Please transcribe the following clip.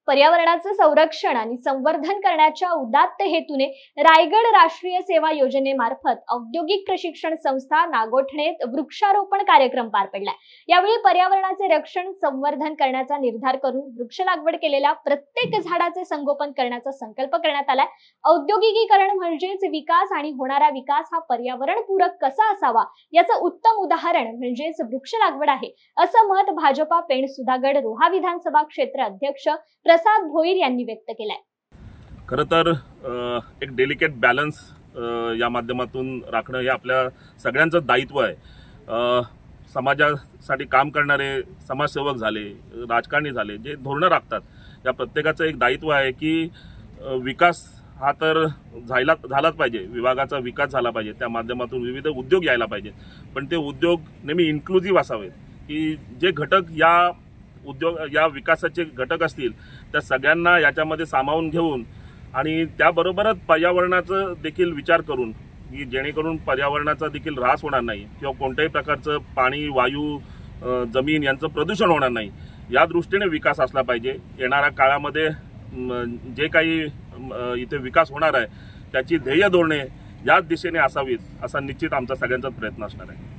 पर्यावरणाचे संरक्षण आणि संवर्धन करण्याच्या उदात्त हेतूने रायगड राष्ट्रीय सेवा योजनेमार्फत औद्योगिक प्रशिक्षण संस्था नागोठणेत वृक्षारोपण कार्यक्रम पार पडला। यावेळी पर्यावरणाचे रक्षण संवर्धन करण्याचा निर्धार करून वृक्ष लागवड केलेल्या प्रत्येक झाडाचे संगोपन करण्याचा संकल्प करण्यात आलाय। औद्योगिकीकरण म्हणजेच विकास आणि होणारा विकास हा पर्यावरणपूरक कसा असावा याचं उत्तम उदाहरण म्हणजेच वृक्ष लागवड आहे, असं मत भाजपा पेण सुधागड रोहा विधानसभा क्षेत्र अध्यक्ष प्रसाद भोईर यांनी व्यक्त केलंय। खरं तर एक डेलिकेट बॅलन्स या माध्यमातून राखणं हे आपल्या सगळ्यांचं दायित्व आहे। समाजासाठी काम करणारे समाजसेवक झाले, राजकारणी झाले, जे धोरणं राखतात, या प्रत्येकाचं एक दायित्व आहे की विकास हा तर झालाच पाहिजे, विभागाचा विकास झाला पाहिजे, त्या माध्यमातून विविध उद्योग यायला पाहिजे, पण ते उद्योग नेहमी इन्क्लुझिव्ह असावेत की जे घटक या विकासाचे घटक असतील त्या सगळ्यांना याच्यामध्ये सामावून घेऊन आणि त्याबरोबरच पर्यावरणाचा देखील विचार करून की जेणेकरून पर्यावरणाचा देखील ऱ्हास होणार नाही किंवा कोणत्याही प्रकारचं पाणी, वायू, जमीन यांचं प्रदूषण होणार नाही, या दृष्टीने विकास असला पाहिजे। येणाऱ्या काळामध्ये जे काही इथे विकास होणार आहे त्याची ध्येय धोरणे याच दिशेने असावीत असा निश्चित आमचा सगळ्यांचा प्रयत्न असणार आहे।